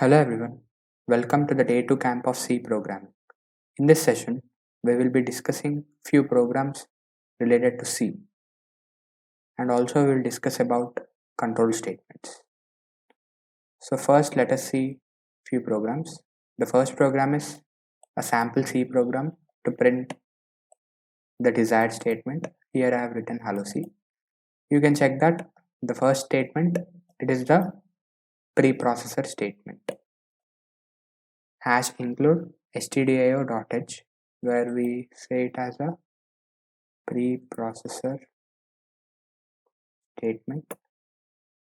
Hello everyone, welcome to the Day 2 camp of C programming. In this session, we will be discussing few programs related to C and also we will discuss about control statements. So first let us see few programs. The first program is a sample C program to print the desired statement. Here I have written hello C. You can check that the first statement, it is the preprocessor statement. Hash include stdio.h where we say it as a preprocessor statement.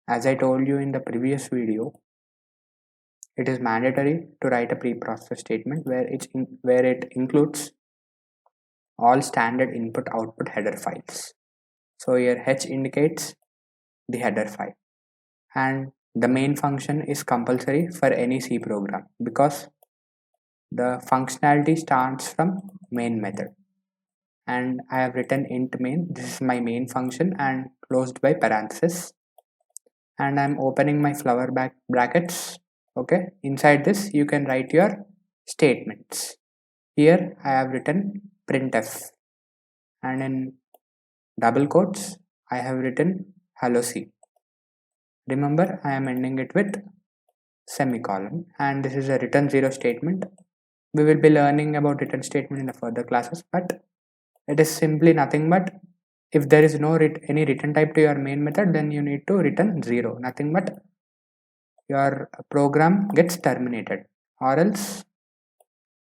As I told you in the previous video, it is mandatory to write a preprocessor statement where it includes all standard input output header files. So here h indicates the header file and the main function is compulsory for any C program because the functionality starts from main method. And I have written int main. This is my main function and closed by parenthesis. And I'm opening my flower brackets. Okay, inside this you can write your statements. Here I have written printf, and in double quotes I have written hello C. Remember, I am ending it with semicolon, and this is a return zero statement. We will be learning about return statement in the further classes, but it is simply nothing but if there is no any return type to your main method, then you need to return 0, nothing but your program gets terminated, or else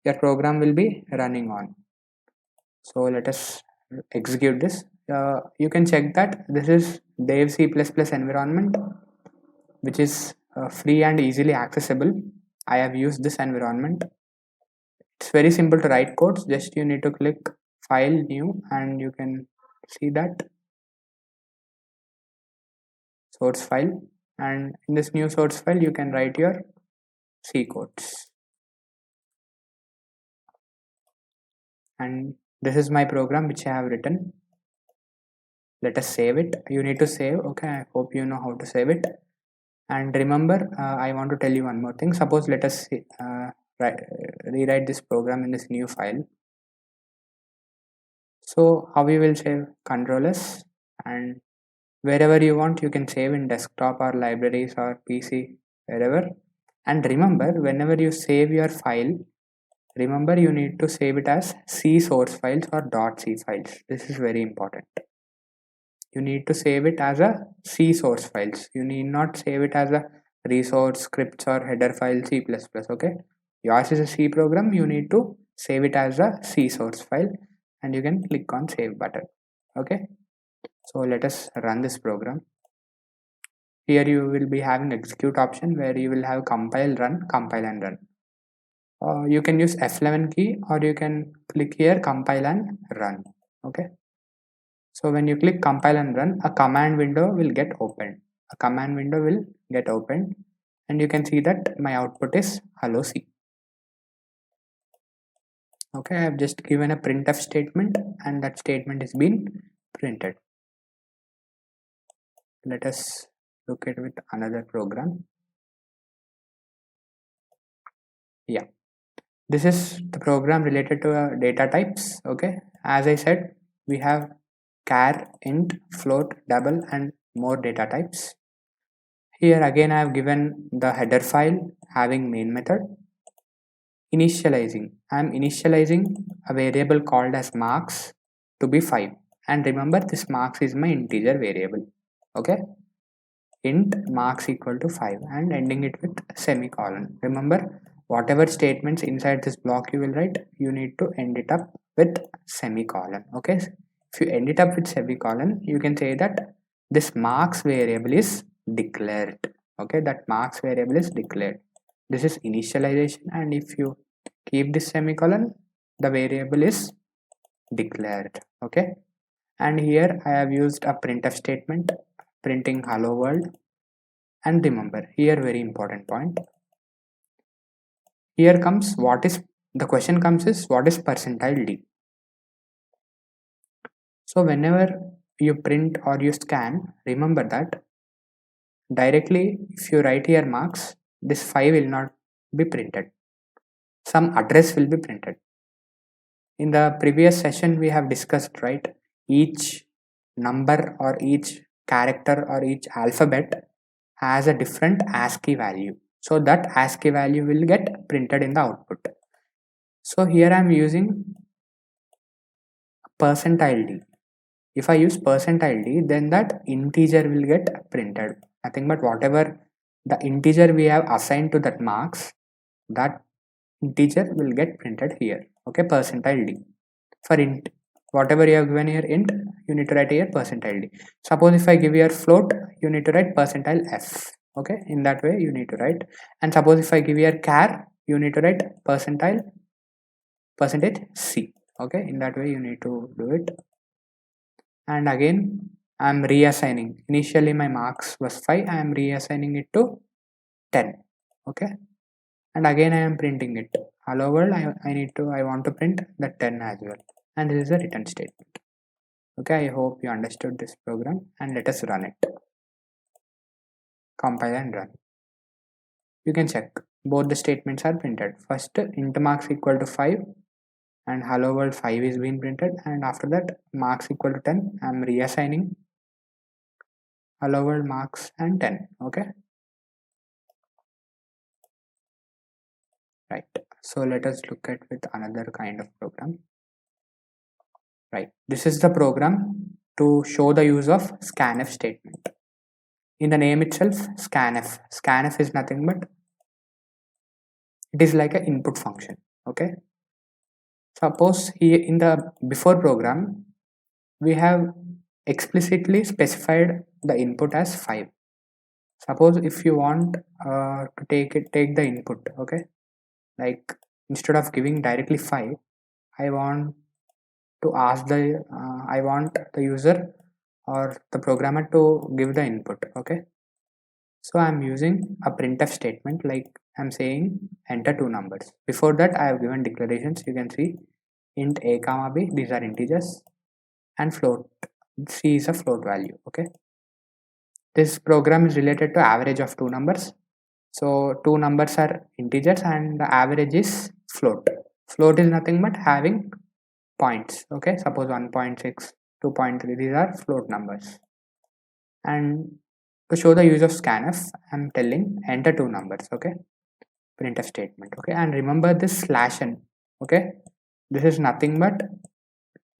your program will be running on. So let us execute this. You can check that this is Dev C++ environment, which is free and easily accessible. I have used this environment. It's very simple to write codes. Just you need to click file new and you can see that source file, and in this new source file you can write your C codes. And this is my program which I have written. Let us save it. You need to save. Okay, I hope you know how to save it. And remember, I want to tell you one more thing. Suppose let us rewrite this program in this new file. So how we will save controllers, and wherever you want you can save in desktop or libraries or PC, wherever. And remember, whenever you save your file, remember you need to save it as C source files or .c files. This is very important. You need to save it as a C source files. You need not save it as a resource scripts or header file C++. Okay, yours is a C program. You need to save it as a C source file, and you can click on save button. Okay, so let us run this program. Here you will be having execute option where you will have compile and run. You can use F11 key or you can click here compile and run. Okay, so when you click compile and run, a command window will get opened. And you can see that my output is hello C. Okay, I have just given a printf statement and that statement is been printed. Let us look at with another program. Yeah, this is the program related to data types. Okay, as I said, we have char, int, float, double and more data types. Here again I have given the header file having main method. Initializing, I am initializing a variable called as marks to be 5, and remember this marks is my integer variable. Okay, int marks equal to 5 and ending it with semicolon. Remember, whatever statements inside this block you will write, you need to end it up with semicolon. Okay, if you end it up with semicolon, you can say that this marks variable is declared. Okay, that marks variable is declared. This is initialization, and if you keep this semicolon, the variable is declared. Okay, and here I have used a printf statement printing hello world. And remember, here very important point, here comes what is the question comes is what is percentile d. So whenever you print or you scan, remember that directly if you write here marks, this 5 will not be printed. Some address will be printed. In the previous session we have discussed, right, each number or each character or each alphabet has a different ASCII value. So that ASCII value will get printed in the output. So here I am using percentile D. If I use percentile D, then that integer will get printed. Nothing but whatever the integer we have assigned to that marks, that integer will get printed here. Okay, percentile D. For int, whatever you have given here int, you need to write here percentile D. Suppose if I give here float, you need to write percentile F. Okay, in that way you need to write. And suppose if I give here char, you need to write percentile C. Okay, in that way you need to do it. And again I am reassigning. Initially my marks was 5, I am reassigning it to 10. Okay, and again I am printing it. Hello world, I want to print the 10 as well. And this is a return statement. Okay, I hope you understood this program, and let us run it. Compile and run. You can check both the statements are printed. First int marks equal to 5 and hello world 5 is being printed, and after that marks equal to 10. I am reassigning hello world marks and 10. Okay, right. So let us look at with another kind of program. Right, this is the program to show the use of scanf statement. In the name itself, scanf is nothing but it is like an input function. Okay, suppose here in the before program we have explicitly specified the input as 5. Suppose if you want to take the input, okay, like instead of giving directly 5, I want to ask I want the user or the programmer to give the input. Okay, so I'm using a printf statement, like I'm saying enter 2 numbers. Before that I have given declarations. You can see int a comma b, these are integers, and float c is a float value. Okay, this program is related to average of 2 numbers. So 2 numbers are integers and the average is float. Float is nothing but having points. Okay, suppose 1.6, 2.3, these are float numbers. And to show the use of scanf, I'm telling enter 2 numbers. Okay, printf statement. Okay, and remember this slash n. Okay, this is nothing but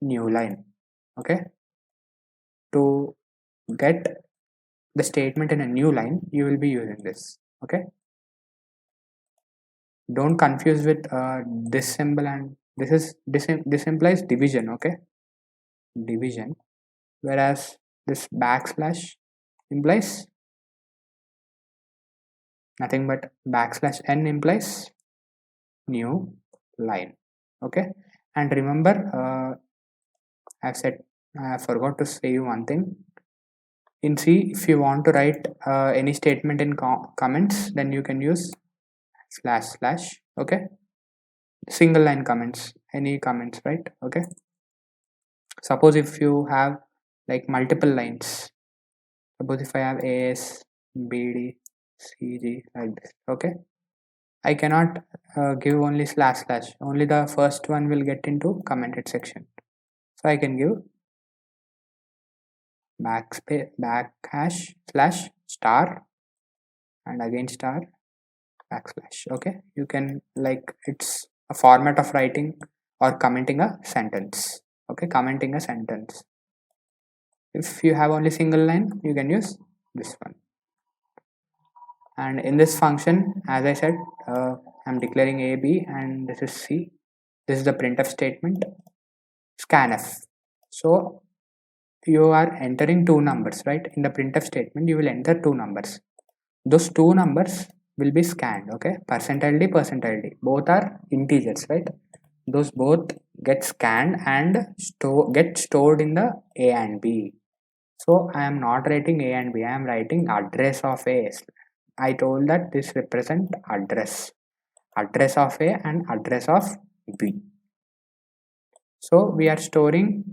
new line. Okay, to get the statement in a new line you will be using this. Okay, don't confuse with this symbol, and this implies division. Okay, division, whereas this backslash implies nothing but backslash n implies new line. Okay, and remember I forgot to say you one thing. In C, if you want to write any statement in comments, then you can use // okay, single line comments, any comments, right? Okay, suppose if you have like multiple lines, suppose if I have AS, BD, CG like this. Okay, I cannot give only // only the first one will get into commented section, so I can give backhash slash star and again star backslash. Okay, you can, like, it's a format of writing or commenting a sentence. Okay, commenting a sentence. If you have only single line, you can use this one. And in this function, as I said, I'm declaring a, b, and this is c. This is the printf statement, scanf. So you are entering 2 numbers, right? In the printf statement you will enter 2 numbers. Those 2 numbers will be scanned. Okay, percentile d, both are integers, right? Those both get scanned and get stored in the a and b. So I am not writing a and b, I am writing address of a. I told that this represent address of a and address of b. So we are storing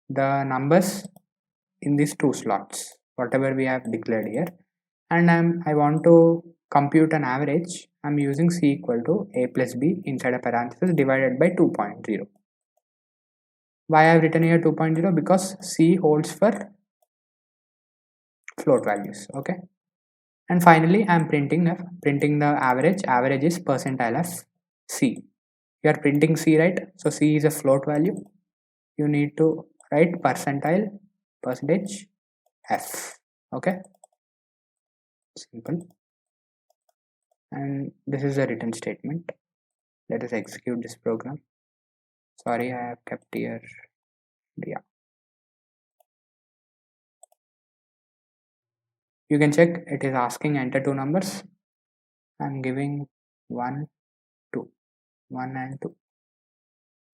the numbers in these 2 slots, whatever we have declared here, and I want to compute an average, I'm using c equal to a plus b inside a parenthesis divided by 2.0. Why I have written here 2.0? Because c holds for float values. Okay. And finally, I'm printing the average. Average is percentile of c. You are printing c, right? So c is a float value. You need to write percentile percentage f. Okay, simple. And this is a written statement. Let us execute this program. Sorry, I have kept here. Yeah, you can check. It is asking enter two numbers. I'm giving 1, 2, 1 and 2.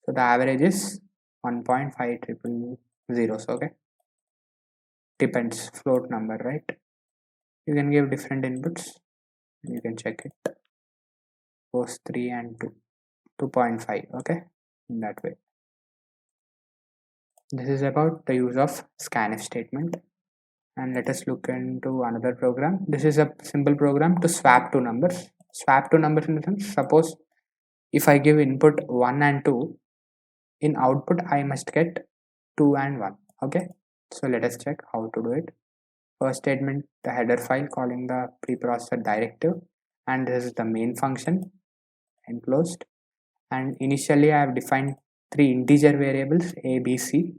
So the average is 1.500. Okay, depends, float number, right? You can give different inputs. You can check it. Post 3 and 2, 2.5. Okay, in that way. This is about the use of scanf statement. And let us look into another program. This is a simple program to swap two numbers. Swap two numbers in the sense, suppose if I give input 1 and 2, in output I must get 2 and 1. Okay, so let us check how to do it. First statement, the header file calling the preprocessor directive, and this is the main function enclosed. And initially I have defined 3 integer variables a, b, c.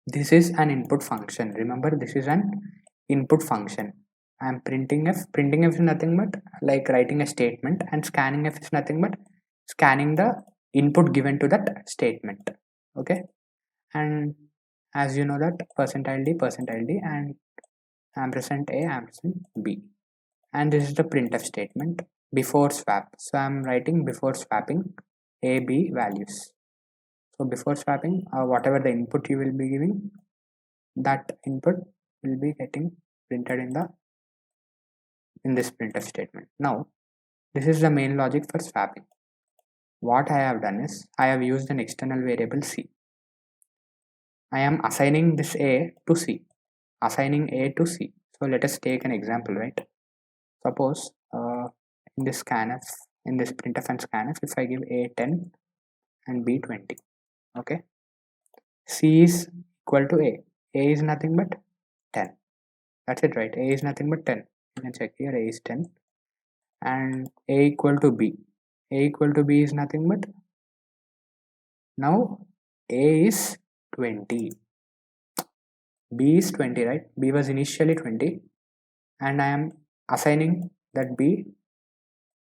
This is an input function. Remember, this is an input function. I am printing f. Printing f is nothing but like writing a statement, and scanning f is nothing but scanning the input given to that statement. Okay, and as you know that percentile d, and ampersand a ampersand b, and this is the printf statement before swap. So I am writing before swapping a, b values. So before swapping, whatever the input you will be giving, that input will be getting printed in this printf statement. Now this is the main logic for swapping. What I have done is I have used an external variable c. I am assigning this a to c, assigning a to c. So let us take an example, right? Suppose in this scanf, in this printf and scanf, if I give a 10 and b 20, okay, c is equal to a is nothing but 10. That's it, right? A is nothing but 10. You can check here, a is 10, and a equal to b. A equal to b is nothing but, now a is 20, b is 20, right? B was initially 20, and I am assigning that b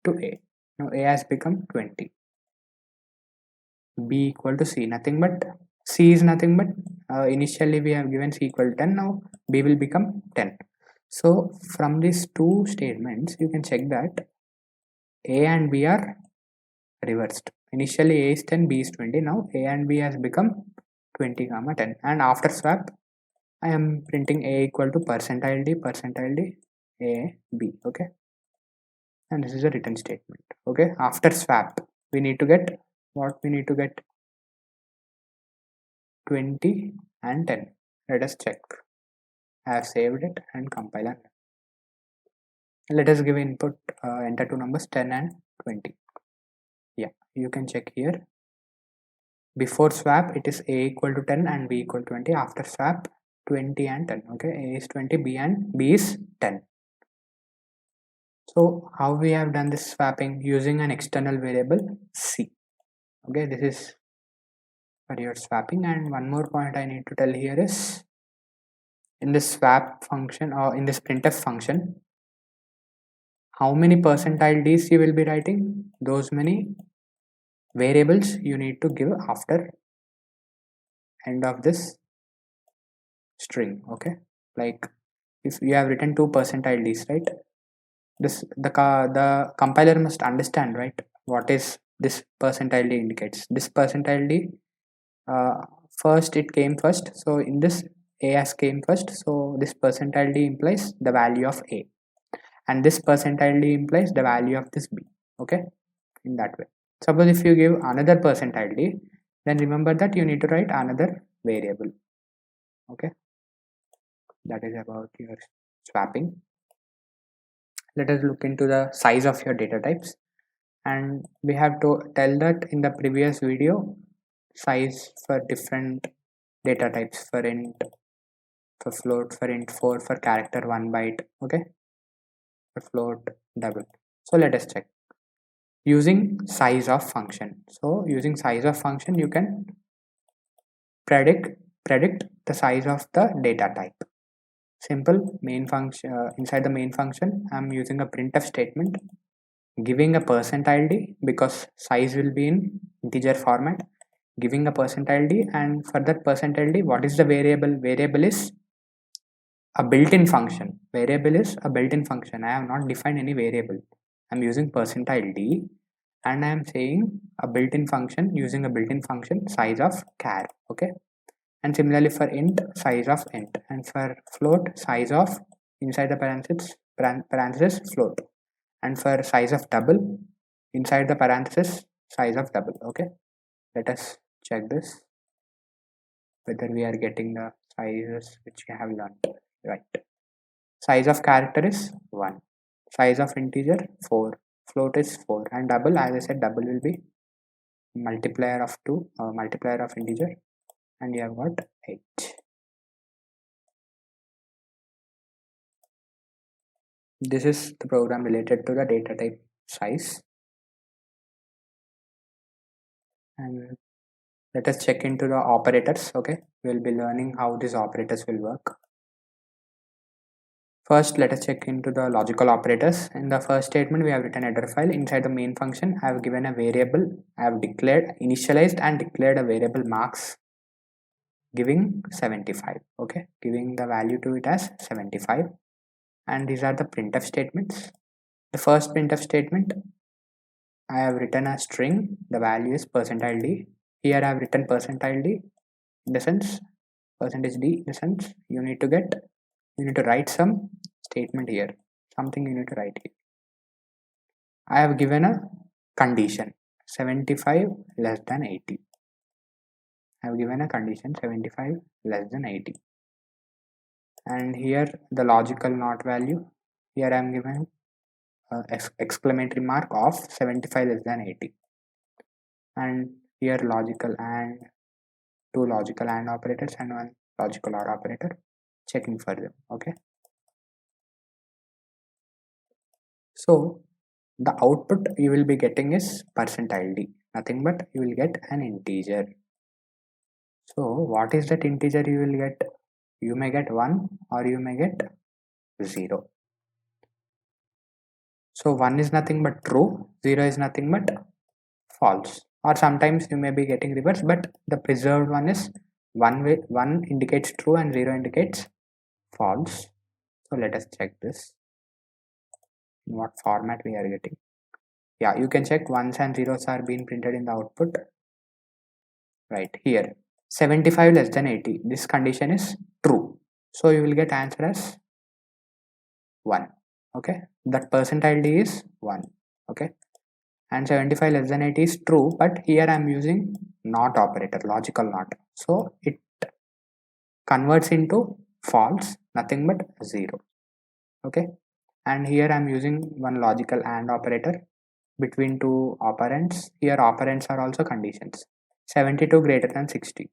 to a. Now a has become 20. B equal to c, nothing but c is nothing but initially we have given c equal to 10. Now b will become 10. So from these two statements you can check that a and b are reversed. Initially a is 10, b is 20. Now a and b has become 20 comma 10, and after swap I am printing a equal to percentile d a b. Okay, and this is a written statement. Okay, after swap we need to get what? We need to get 20 and 10. Let us check. I have saved it and compile it. Let us give input, enter two numbers 10 and 20. Yeah, you can check here. Before swap it is a equal to 10 and b equal to 20. After swap 20 and 10. Okay, a is 20, b is 10. So how we have done this swapping? Using an external variable c. Okay, this is for your swapping. And one more point I need to tell here is, in this swap function or in this printf function, how many percentile d's you will be writing, those many variables you need to give after end of this string. Okay, like if you have written 2 percentile d's, right, this the compiler must understand, right, what is this percentile d indicates. This percentile d, first it came first, so in this a has came first, so this percentile d implies the value of a, and this percentile d implies the value of this b. Okay, in that way. Suppose if you give another percentile d, then remember that you need to write another variable. Okay, that is about your swapping. let us look into the size of your data types, and we have to tell that in the previous video size for different data types, for int, for float, for int4, for character 1 byte, okay, for float double. So let us check using size of function. So using size of function you can predict the size of the data type. Simple main function, inside the main function I'm using a printf statement giving a percent id because size will be in integer format, giving a percent id, and for that percent id what is the variable is a built-in function. Variable is a built-in function. I have not defined any variable. I'm using percent id and I am saying a built-in function using a built-in function size of char, okay. And similarly for int size of int, and for float size of inside the parenthesis float, and for size of double inside the parenthesis size of double, okay. Let us check this whether we are getting the sizes which we have learned right. Size of character is 1, size of integer 4, float is 4, and double, as I said, double will be multiplier of 2 or multiplier of integer, and you have got 8. This is the program related to the data type size. And let us check into the operators, okay. We'll be learning how these operators will work. First, let us check into the logical operators. In the first statement, we have written a header file. Inside the main function, I have given a variable. I have initialized and declared a variable marks giving 75, okay, giving the value to it as 75. And these are the printf statements. The first printf statement, I have written a string. The value is %ld. Here I have written %ld in the sense %d in the sense you need to write some statement here, something you need to write here. I have given a condition 75 less than 80. I have given a condition 75 less than 80, and here the logical not value, here I am given exclamatory mark of 75 less than 80, and here logical and two logical AND operators and one logical OR operator, checking for them, okay. So the output you will be getting is %ld, nothing but you will get an integer. So what is that integer you will get? You may get 1 or you may get 0. So 1 is nothing but true, 0 is nothing but false, or sometimes you may be getting reverse, but the preserved one is 1 indicates true and 0 indicates false. So let us check this in what format we are getting. Yeah, you can check ones and zeros are being printed in the output right here. 75 less than 80, this condition is true, so you will get answer as 1, okay. That %ld is 1, okay. And 75 less than 80 is true, but here I am using not operator, logical not, so it converts into false, nothing but 0, okay. And here I am using one logical AND operator between two operands. Here operands are also conditions. 72 greater than 60,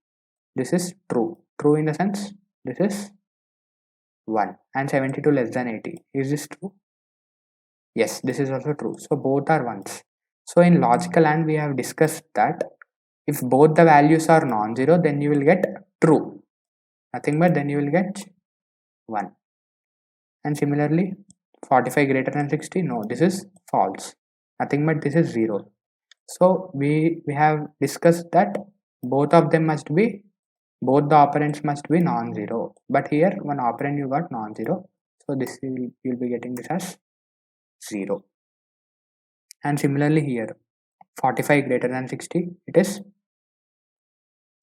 this is true in the sense this is 1, and 72 less than 80, is this true? Yes, this is also true, so both are ones. So in logical AND we have discussed that if both the values are non-zero, then you will get true, nothing but then you will get 1. And similarly 45 greater than 60, no, this is false, nothing but this is 0. So we have discussed that both of them must be, both the operands must be non-zero, but here one operand you got non-zero, so this you'll be getting this as 0. And similarly here 45 greater than 60, it is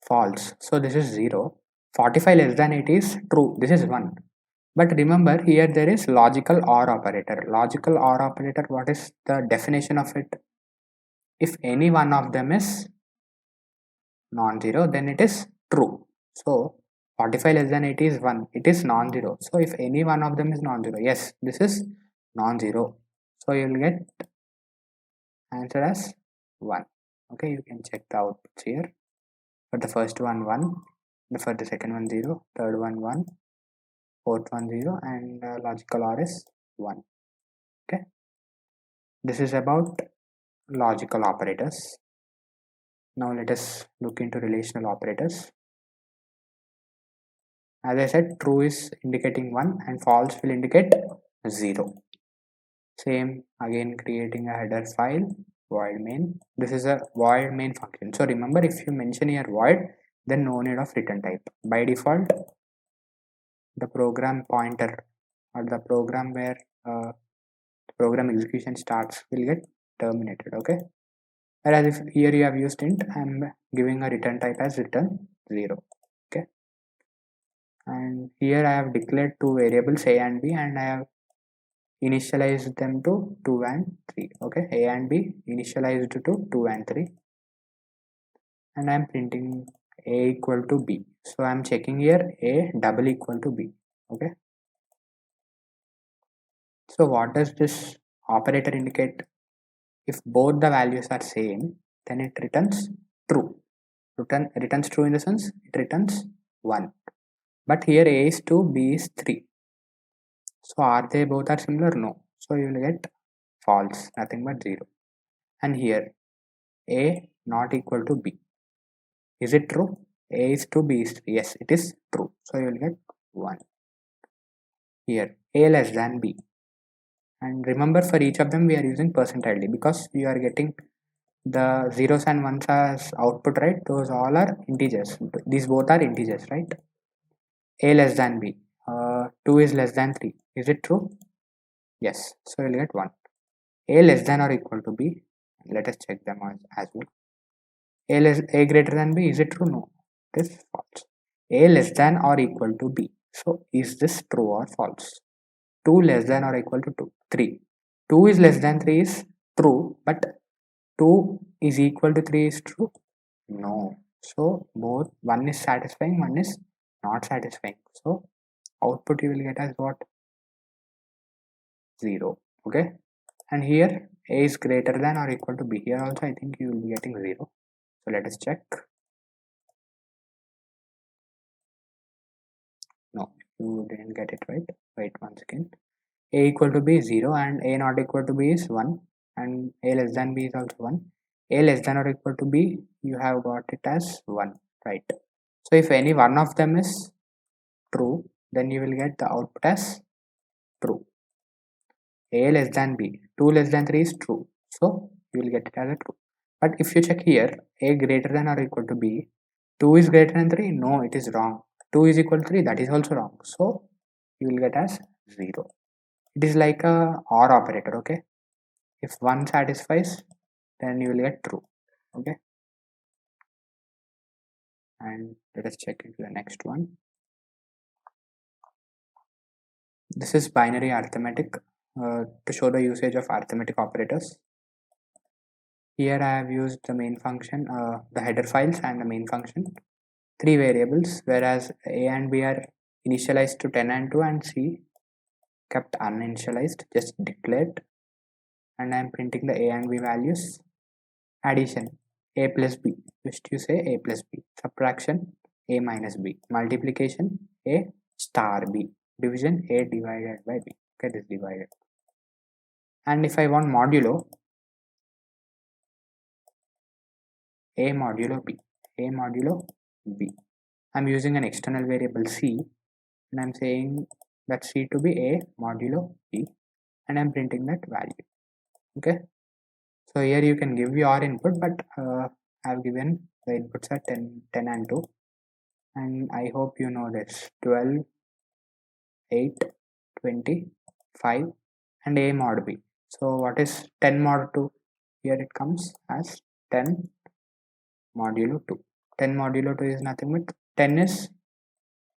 false, so this is 0. 45 less than 80 is true, this is 1. But remember here there is logical OR operator. Logical OR operator, what is the definition of it? If any one of them is non-zero, then it is true. So 45 less than 80 is 1, it is non-zero. So if any one of them is non-zero, yes, this is non-zero. So you will get answer as 1. Okay, you can check the outputs here. For the first one 1, for the second one 0, third one 1, fourth one 0, and logical OR is 1. Okay, this is about logical operators. Now let us look into relational operators. As I said, true is indicating 1 and false will indicate 0. Same again, creating a header file, void main. This is a void main function. So remember, if you mention here void, then no need of return type. By default, the program pointer or the program where program execution starts will get terminated. Okay, whereas if here you have used int, I am giving a return type as return 0. Okay, and here I have declared two variables a and b, and I have initialized them to 2 and 3. Okay, a and b initialized to 2 and 3, and I am printing a equal to b. So I am checking here a double equal to b. Okay, so what does this operator indicate? If both the values are same, then it returns true. Returns true in the sense it returns 1. But here a is 2, b is 3. So are they both are similar? No. So you will get false, nothing but 0. And here a not equal to b. Is it true? A is 2, b is 3. Yes, it is true. So you will get 1. Here a less than b. And remember, for each of them we are using percentile d because we are getting the zeros and ones as output, right? Those all are integers. These both are integers, right? A less than b. 2 is less than 3. Is it true? Yes. So we'll get 1. A less than or equal to b. Let us check them as well. A greater than b. Is it true? No. It is false. A less than or equal to b. So is this true or false? 2 less than or equal to 2. 3. 2 is less than 3 is true, but 2 is equal to 3 is true? No. So both one is satisfying, one is not satisfying. So output you will get as what? 0. Okay. And here a is greater than or equal to b. Here also I think you will be getting 0. So let us check. No, you didn't get it right. Wait once again. A equal to b is 0 and a not equal to b is 1, and a less than b is also 1. A less than or equal to b, you have got it as 1, right? So if any one of them is true, then you will get the output as true. A less than b, 2 less than 3 is true, so you will get it as a true. But if you check here, a greater than or equal to b, 2 is greater than 3, no, it is wrong. 2 is equal to 3, that is also wrong, so you will get as 0. It is like a OR operator. Okay, if one satisfies, then you will get true. Okay, and let us check into the next one. This is binary arithmetic to show the usage of arithmetic operators. Here I have used the main function, the header files and the main function, 3 variables, whereas a and b are initialized to 10 and 2 and c kept uninitialized, just declared, and I am printing the a and b values. Addition, a plus b, just you say a plus b. Subtraction, a minus b. Multiplication, a star b. Division, a divided by b. Okay, this divided. And if I want modulo, a modulo b. A modulo b. I'm using an external variable c, and I'm saying that c to be a modulo b, and I'm printing that value. Okay, so here you can give your input, but I've given the inputs are 10 and 2, and I hope you know this: 12, 8, 20, 5, and a mod b. So what is 10 mod 2? Here it comes as 10 modulo 2. 10 modulo 2 is nothing but 10 is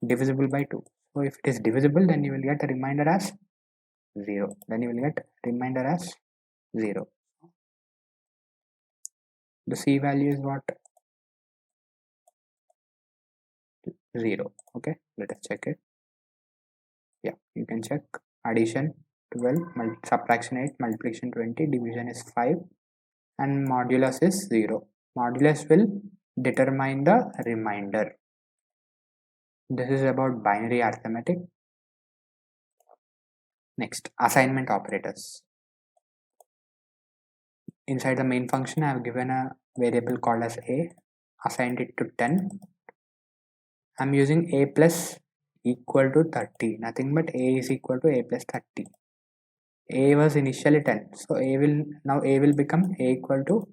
divisible by 2. So if it is divisible, then you will get a remainder as 0. Then you will get remainder as 0. The c value is what? 0. Okay, let us check it. Yeah, you can check addition, 12, subtraction 8, multiplication 20, division is 5, and modulus is 0. Modulus will determine the remainder. This is about binary arithmetic. Next, assignment operators. Inside the main function, I have given a variable called as a, assigned it to 10. I'm using a plus equal to 30, nothing but a is equal to a plus 30. A was initially 10, so a will become a equal to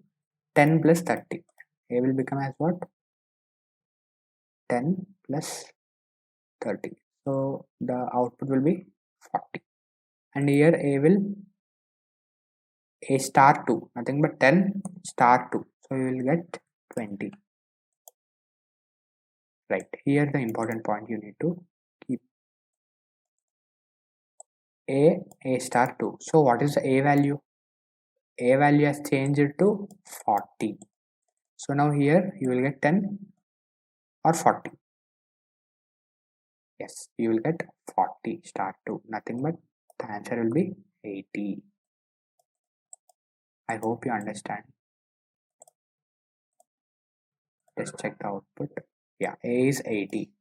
10 plus 30. A will become as what? 10 plus 30. So the output will be 40. And here a star 2, nothing but 10 star 2. So you will get 20. Right, here the important point you need to keep a star 2. So what is the a value? A value has changed to 40. So now here you will get 10 or 40. Yes, you will get 40 star 2, nothing but the answer will be 80. I hope you understand. Let's check the output. Yeah, a is 80.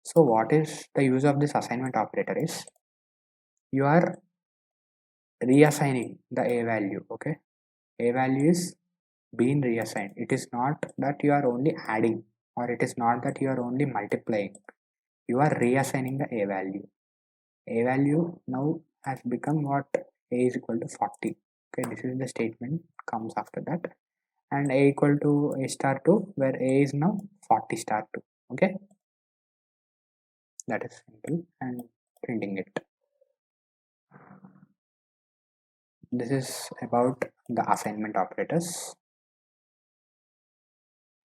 So what is the use of this assignment operator is, you are reassigning the a value. Okay, a value is being reassigned. It is not that you are only adding, or it is not that you are only multiplying. You are reassigning the a value. A value now has become what? A is equal to 40. Okay, this is the statement comes after that, and a equal to a star 2, where a is now 40 star 2. Okay, that is simple, and printing it. This is about the assignment operators.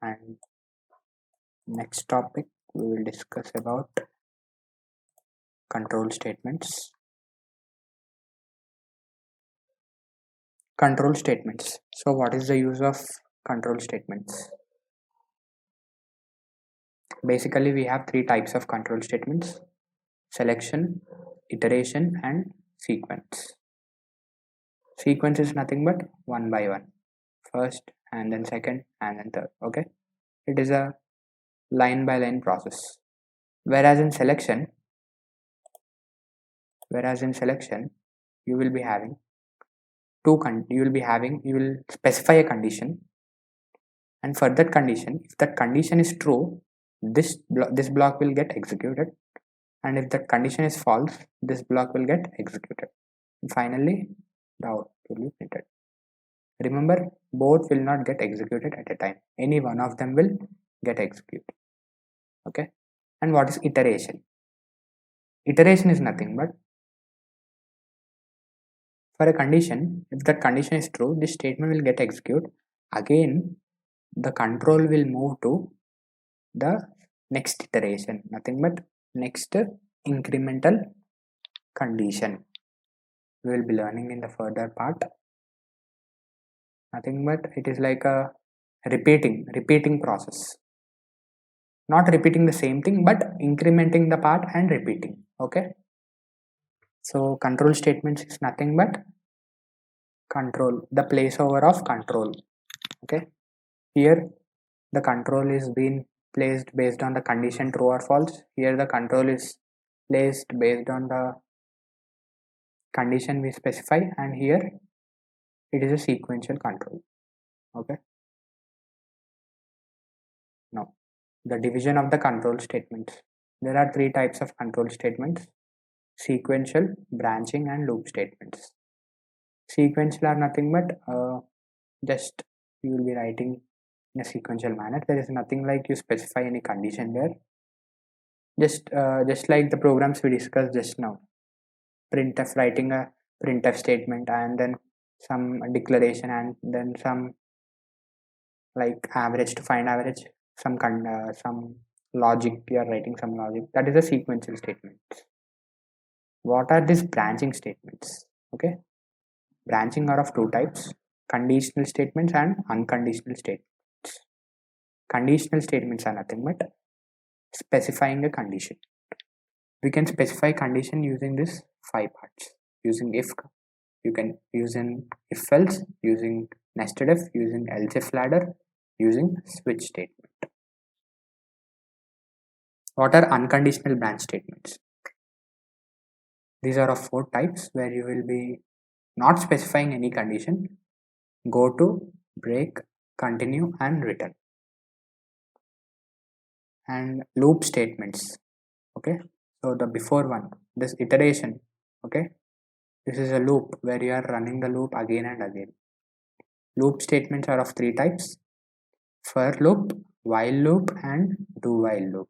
And next topic we will discuss about control statements. Control statements. So what is the use of control statements? Basically we have three types of control statements: selection, iteration, and sequence. Sequence is nothing but one by one, first and then second and then third. Okay, it is a line by line process. Whereas in selection you will be having you will specify a condition, and for that condition, if that condition is true, this block will get executed, and if that condition is false, this block will get executed, and finally the output will be printed. Remember, both will not get executed at a time. Any one of them will get executed. Okay, and what is iteration? Iteration is nothing but, for a condition, if that condition is true, this statement will get executed. Again, the control will move to the next iteration, nothing but next incremental condition. We will be learning in the further part. Nothing but it is like a repeating process. Not repeating the same thing, but incrementing the part and repeating. Okay. So control statements is nothing but control, the placeover of control. Okay. Here the control is being placed based on the condition true or false. Here the control is placed based on the condition we specify, and here it is a sequential control. Okay. Now the division of the control statements. There are three types of control statements: sequential, branching, and loop statements. Sequential are nothing but just you will be writing in a sequential manner. There is nothing like you specify any condition there. Just like the programs we discussed just now. Printf, writing a printf statement, and then some declaration, and then some like average to find average, some logic, you are writing some logic. That is a sequential statement. What are these branching statements? Okay, branching are of two types: conditional statements and unconditional statements. Conditional statements are nothing but specifying a condition. We can specify condition using this 5 parts. using if, you can use in if else, using nested if, using else if ladder, using switch statement. What are unconditional branch statements? These are of 4 types where you will be not specifying any condition, go to, break, continue and return. And loop statements, okay, so the before one, this iteration, okay, this is a loop where you are running the loop again and again. Loop statements are of 3 types: for loop, while loop and do while loop.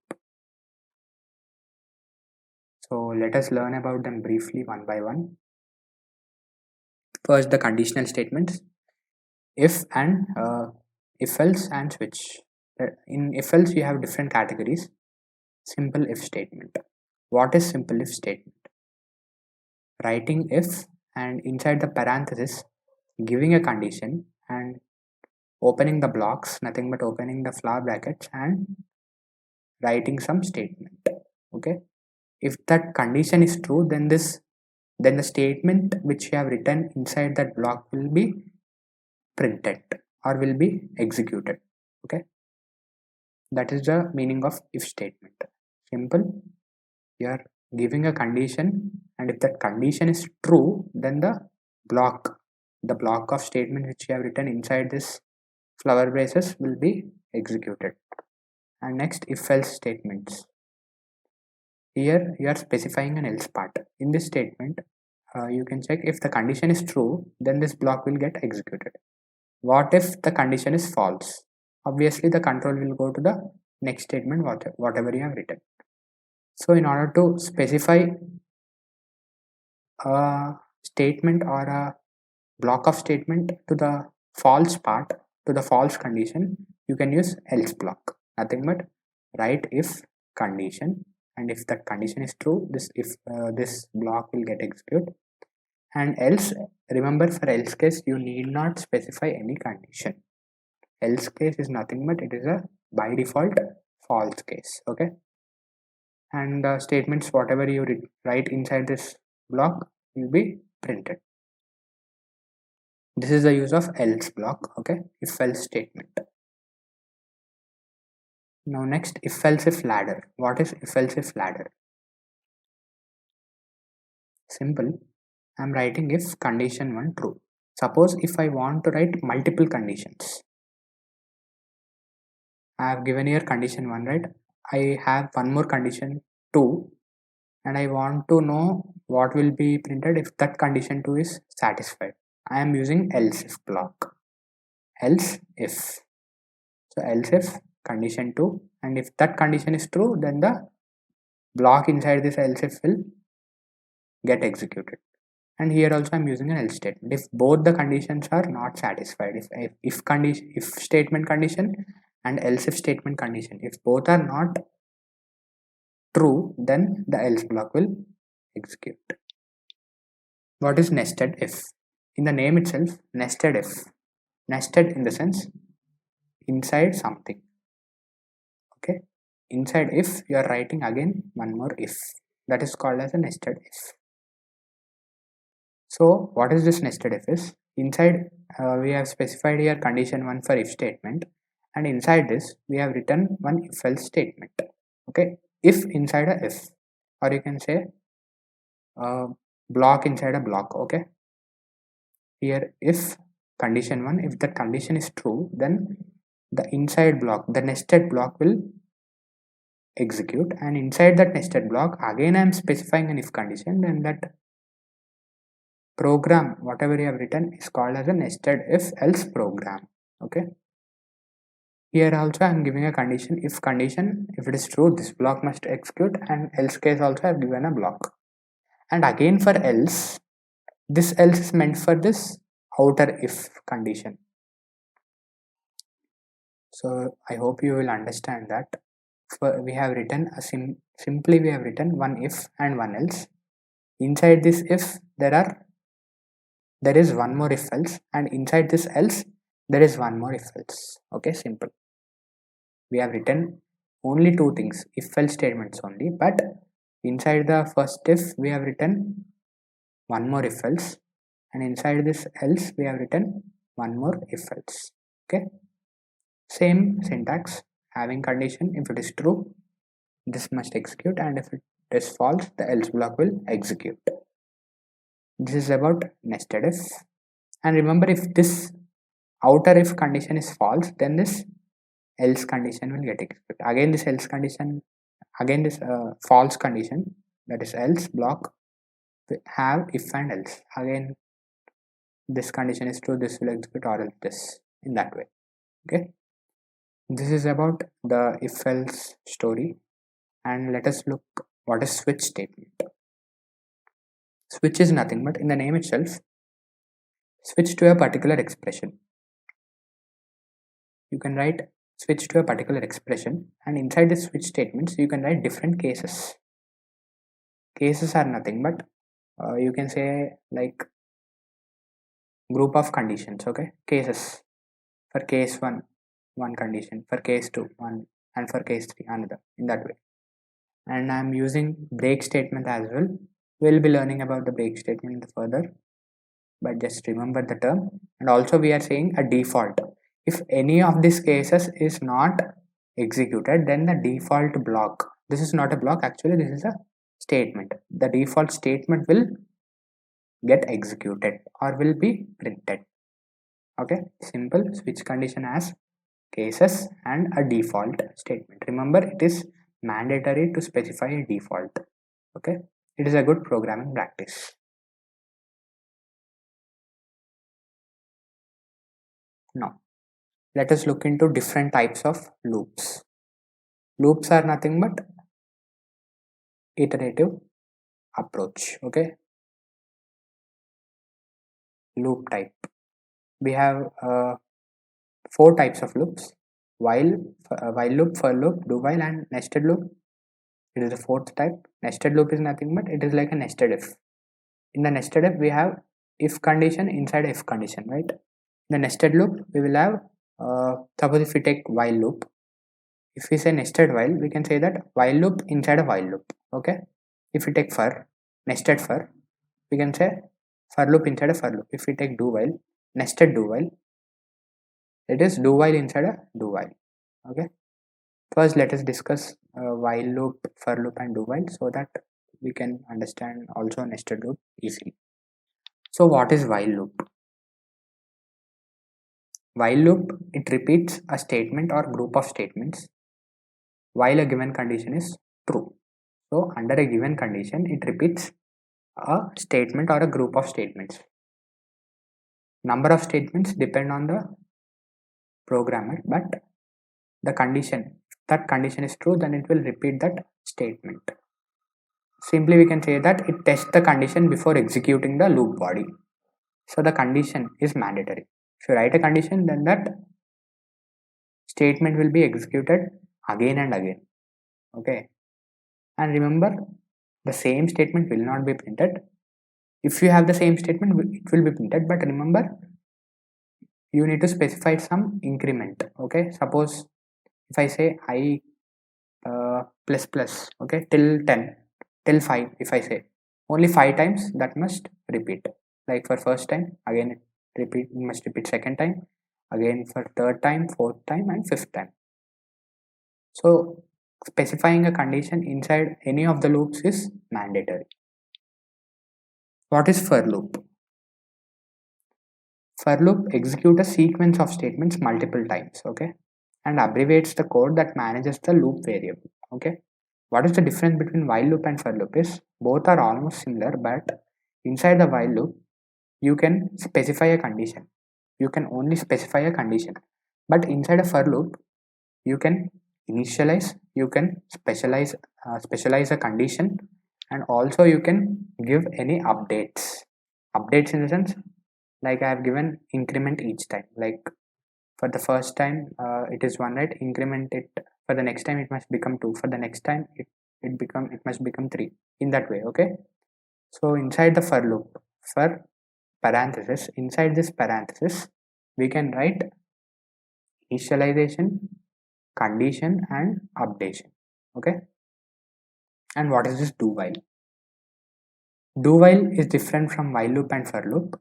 So let us learn about them briefly one by one. First, the conditional statements: if and if else and switch. In if else you have different categories. Simple if statement. What is simple if statement? Writing if and inside the parenthesis giving a condition and opening the blocks, nothing but opening the flower brackets and writing some statement. Okay, if that condition is true, then the statement which you have written inside that block will be printed or will be executed. Okay, that is the meaning of if statement. Simple, you are giving a condition, and if that condition is true, then the block of statement which you have written inside this flower braces will be executed. And next, if else statements. Here you are specifying an else part. In this statement, you can check if the condition is true, then this block will get executed. What if the condition is false? Obviously the control will go to the next statement, whatever you have written. So in order to specify a statement or a block of statement to the false part, to the false condition, you can use else block. Nothing but write if condition, and if that condition is true, this block will get executed. And else, remember, for else case you need not specify any condition. Else case is nothing but it is a by default false case. Okay, and the statements whatever you write inside this block will be printed. This is the use of else block. Okay, if else statement. Now next, if else if ladder. What is if else if ladder? Simple, I am writing if condition 1 true. Suppose if I want to write multiple conditions, I have given here condition 1, right? I have one more condition 2, and I want to know what will be printed if that condition 2 is satisfied. I am using else if block. Else if. So else if condition 2, and if that condition is true, then the block inside this else if will get executed. And here also I'm using an else statement. If both the conditions are not satisfied, if statement condition and else if statement condition, if both are not true, then the else block will execute. What is nested if? In the name itself, nested if. Nested in the sense inside something. Okay, inside if you are writing again one more if. That is called as a nested if. So what is this nested if is? Inside we have specified here condition 1 for if statement, and inside this we have written one if else statement. Okay, if inside a if, or you can say block inside a block. Okay, here if condition 1, if the condition is true, then the inside block, the nested block will execute, and inside that nested block again I am specifying an if condition, then that program whatever you have written is called as a nested if else program. Okay, here also I am giving a condition, if condition, if it is true this block must execute, and else case also I have given a block. And again for else, this else is meant for this outer if condition. So I hope you will understand that. We have written a simply we have written one if and one else. Inside this if there is one more if else, and inside this else there is one more if else. Okay, simple. We have written only two things, if else statements only, but inside the first if we have written one more if else, and inside this else we have written one more if else. Okay, same syntax, having condition. If it is true, this must execute, and if it is false, the else block will execute. This is about nested if. And remember, if this outer if condition is false, then this else condition will get executed. Again this else condition, again this false condition, that is else block, have if and else. Again this condition is true, this will execute, or else this, in that way. Okay, this is about the if else story. And let us look what is switch statement. Switch is nothing but, in the name itself, switch to a particular expression. You can write switch to a particular expression, and inside the switch statements you can write different cases. Cases are nothing but you can say like group of conditions. Okay, cases. For case 1, one condition, for case 2 one, and for case 3 another, in that way. And I'm using break statement as well. We'll be learning about the break statement further, but just remember the term. And also we are saying a default. If any of these cases is not executed, then the default block, this is not a block actually, this is a statement, the default statement will get executed or will be printed. Okay, simple. Switch condition as cases and a default statement. Remember, it is mandatory to specify a default. Okay, it is a good programming practice. Now let us look into different types of loops. Loops are nothing but iterative approach. Okay, loop type, we have 4 types of loops: while loop, for loop, do while, and nested loop. It is the 4th type. Nested loop is nothing but, it is like a nested if. In the nested if we have if condition inside if condition, right? In the nested loop we will have suppose if we take while loop, if we say nested while, we can say that while loop inside a while loop. Okay, if we take for, nested for, we can say for loop inside a for loop. If we take do while, nested do while, it is do while inside a do while. Okay, first let us discuss while loop, for loop, and do while, so that we can understand also nested loop easily. So what is while loop? While loop, it repeats a statement or group of statements while a given condition is true. So under a given condition, it repeats a statement or a group of statements. Number of statements depend on the programmer, but the condition, if that condition is true, then it will repeat that statement. Simply we can say that it tests the condition before executing the loop body. So the condition is mandatory. If you write a condition, then that statement will be executed again and again. Okay, and remember, the same statement will not be printed. If you have the same statement, it will be printed, but remember, you need to specify some increment. Okay, suppose if I say I plus plus, okay, till 10, till 5, if I say only 5 times, that must repeat. Like for first time, again repeat, must repeat second time, again for third time, fourth time, and fifth time. So specifying a condition inside any of the loops is mandatory. What is for loop? For loop executes a sequence of statements multiple times, okay, and abbreviates the code that manages the loop variable. Okay, what is the difference between while loop and for loop is both are almost similar, but inside the while loop you can specify a condition. You can only specify a condition, but inside a for loop you can initialize, you can specialize a condition, and also you can give any updates. Updates in the sense, like I have given increment each time. Like for the first time it is 1, right? Increment it, for the next time it must become 2, for the next time it must become 3, in that way. Okay, so inside the for loop, for parenthesis, inside this parenthesis we can write initialization, condition, and updation. Okay, and what is this do while? Do while is different from while loop and for loop.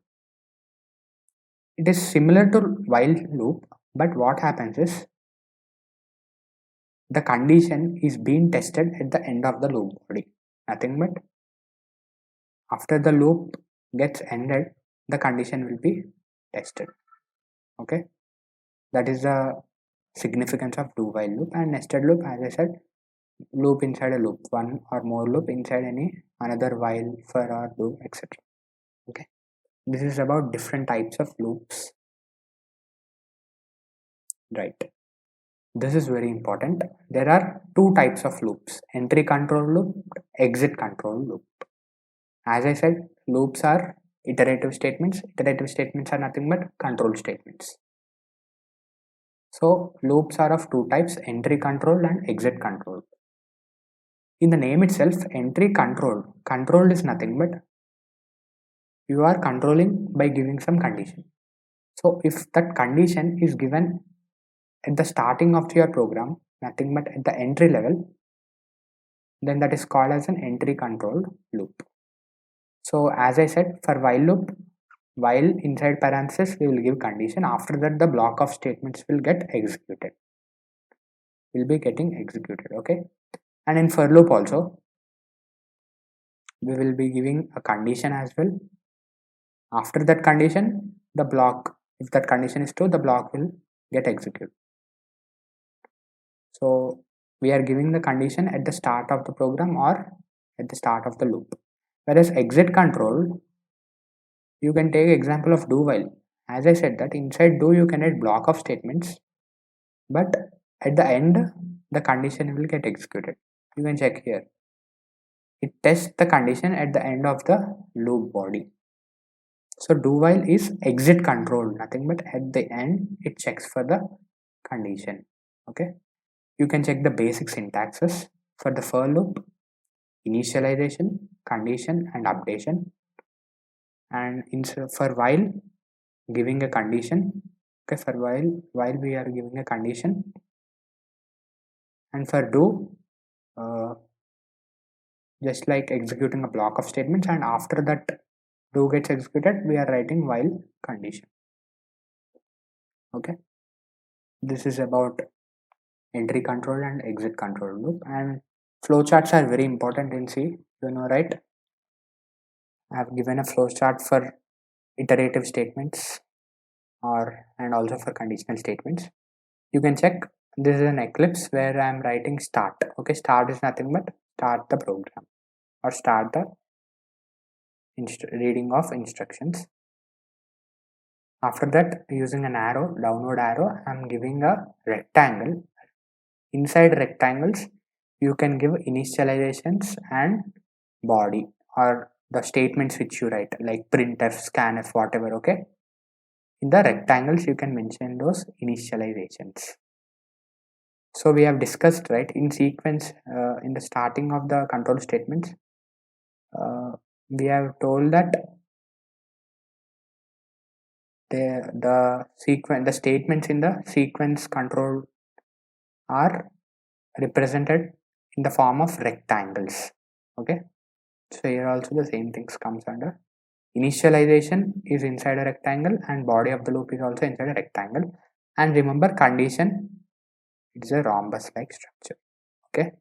It is similar to while loop, but what happens is the condition is being tested at the end of the loop body. Nothing but after the loop gets ended, the condition will be tested. Okay, that is the significance of do while loop. And nested loop, as I said, loop inside a loop, one or more loop inside any another while, for, or do, etc. Okay, this is about different types of loops, right? This is very important. There are two types of loops: entry control loop, exit control loop. As I said, loops are iterative statements. Iterative statements are nothing but control statements. So loops are of two types: entry control and exit control. In the name itself, entry controlled is nothing but you are controlling by giving some condition. So if that condition is given at the starting of your program, nothing but at the entry level, then that is called as an entry controlled loop. So as I said, for while loop, while inside parenthesis we will give condition, after that the block of statements will get executed, will be getting executed. Okay, and in for loop also we will be giving a condition as well. After that condition, the block, if that condition is true, the block will get executed. So we are giving the condition at the start of the program or at the start of the loop. Whereas exit control, you can take example of do while. As I said that inside do you can add block of statements, but at the end the condition will get executed. You can check here. It tests the condition at the end of the loop body. So do while is exit control, nothing but at the end it checks for the condition. Okay, you can check the basic syntaxes for the for loop: initialization, condition, and updation. And for while, giving a condition. Okay, for while we are giving a condition, and for do, just like executing a block of statements, and after that do gets executed, we are writing while condition. Okay, this is about entry control and exit control loop. And flowcharts are very important in C, you know, right? I have given a flowchart for iterative statements and also for conditional statements. You can check. This is an Eclipse where I am writing start. Okay, start is nothing but start the program or start the reading of instructions. After that, using an arrow, downward arrow, I am giving a rectangle. Inside rectangles, you can give initializations and body or the statements which you write, like printf, scanf, whatever. Okay, in the rectangles you can mention those initializations. So we have discussed, right, in sequence in the starting of the control statements, we have told that the statements in the sequence control are represented in the form of rectangles. Okay, so here also the same things comes under. Initialization is inside a rectangle and body of the loop is also inside a rectangle. And remember, condition, it's a rhombus like structure. Okay,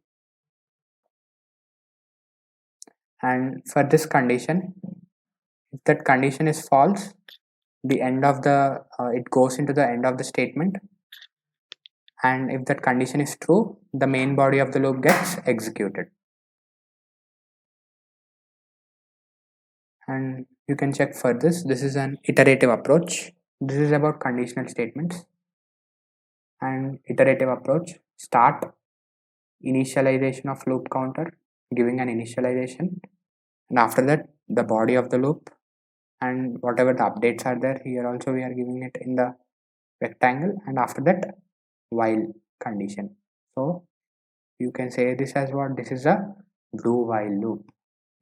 and for this condition, if that condition is false, the end of the it goes into the end of the statement, and if that condition is true, the main body of the loop gets executed. And you can check for this. This is an iterative approach. This is about conditional statements. And iterative approach: start, initialization of loop counter, giving an initialization, and after that the body of the loop, and whatever the updates are there, here also we are giving it in the rectangle, and after that while condition. So you can say this as what? This is a do while loop.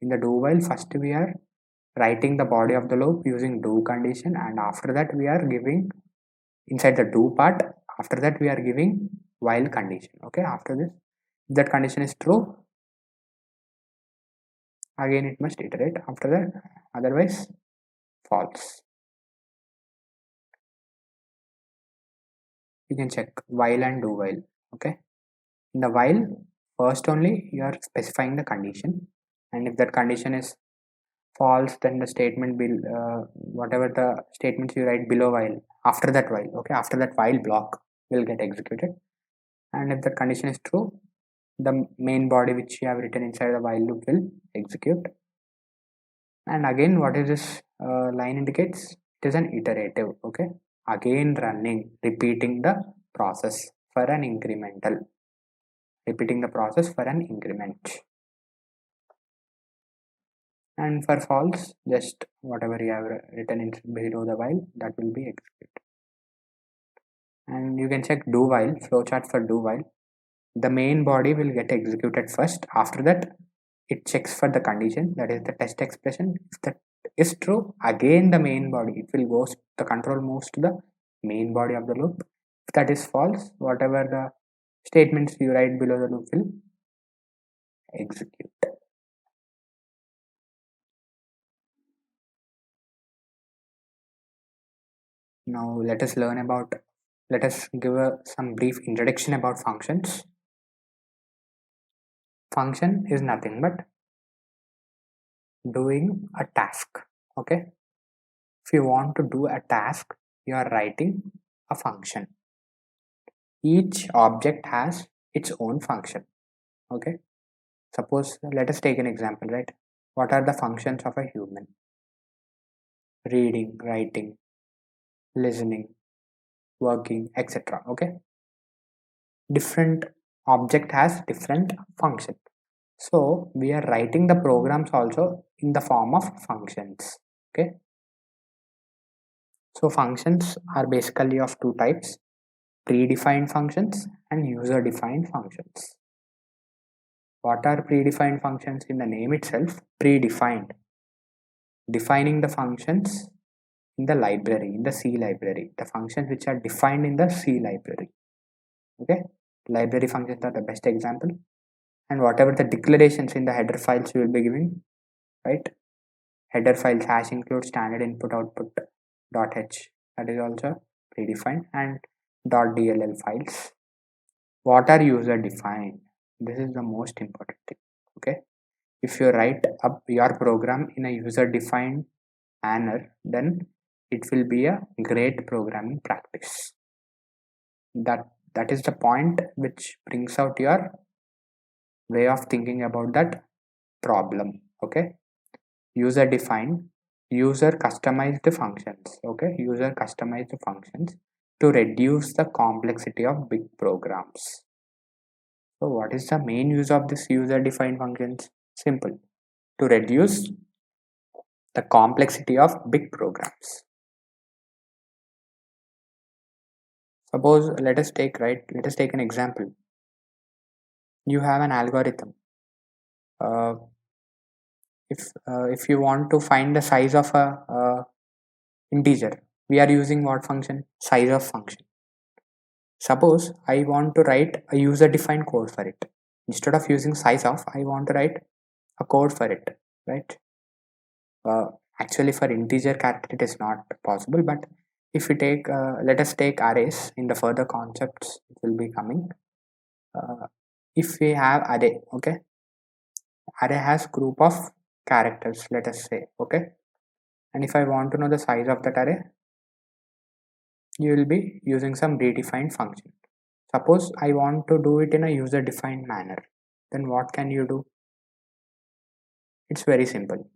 In the do while, first we are writing the body of the loop using do condition, and after that we are giving inside the do part, after that we are giving while condition. Okay, after this, if that condition is true, again it must iterate after that, otherwise false. You can check while and do while. Okay, in the while, first only you are specifying the condition, and if that condition is false, then the statement will whatever the statements you write below while, after that while, okay, after that while block will get executed. And if the condition is true, the main body which you have written inside the while loop will execute. And again, what is this line indicates? It is an iterative. Okay, again running, repeating the process for an incremental, repeating the process for an increment. And for false, just whatever you have written in below the while, that will be executed. And you can check do while, flowchart for do while. The main body will get executed first. After that, it checks for the condition, that is the test expression. If that is true, again the main body, it will go, the control moves to the main body of the loop. If that is false, whatever the statements you write below the loop will execute. Now let us give some brief introduction about functions. Function is nothing but doing a task. Okay, if you want to do a task, you are writing a function. Each object has its own function. Okay, suppose let us take an example, right? What are the functions of a human? Reading, writing, listening, working, etc. Okay, different object has different function. So we are writing the programs also in the form of functions. Okay, so functions are basically of two types: predefined functions and user defined functions. What are predefined functions? In the name itself, predefined, defining the functions in the library, in the C library, the functions which are defined in the C library. Okay, library functions are the best example. And whatever the declarations in the header files you will be giving, right? Header files hash include standard input output .h, that is also predefined, and .dll files. What are user defined? This is the most important thing. Okay, if you write up your program in a user defined manner, then it will be a great programming practice. That is the point which brings out your way of thinking about that problem. Okay, user defined, user customized functions. Okay, user customized functions to reduce the complexity of big programs. So what is the main use of this user defined functions? Simple, to reduce the complexity of big programs. Suppose let us take an example. You have an algorithm. If you want to find the size of a integer, we are using what function? Size of function. Suppose I want to write a user defined code for it. Instead of using size of, I want to write a code for it, right? Actually for integer character it is not possible, but if we take let us take arrays. In the further concepts it will be coming. If we have array, okay, array has group of characters, let us say, okay, and if I want to know the size of that array, you will be using some predefined function. Suppose I want to do it in a user defined manner, then what can you do? It's very simple.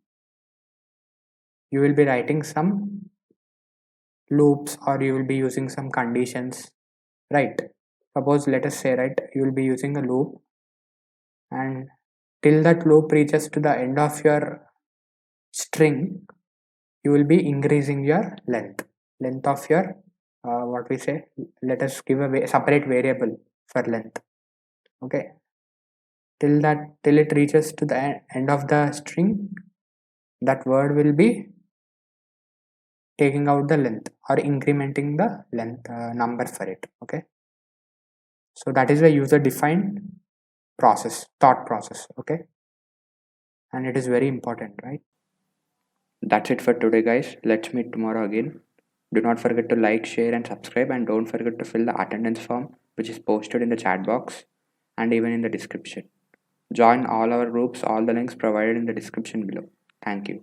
You will be writing some loops, or you will be using some conditions, right? Suppose let us say, right, you will be using a loop, and till that loop reaches to the end of your string, you will be increasing your length of your what we say, let us give a separate variable for length. Okay, till it reaches to the end of the string, that word will be taking out the length or incrementing the length number for it. Okay, so that is a user defined thought process. Okay, and it is very important, right? That's it for today, guys. Let's meet tomorrow again. Do not forget to like, share, and subscribe, and don't forget to fill the attendance form, which is posted in the chat box and even in the description. Join all our groups, all the links provided in the description below. Thank you.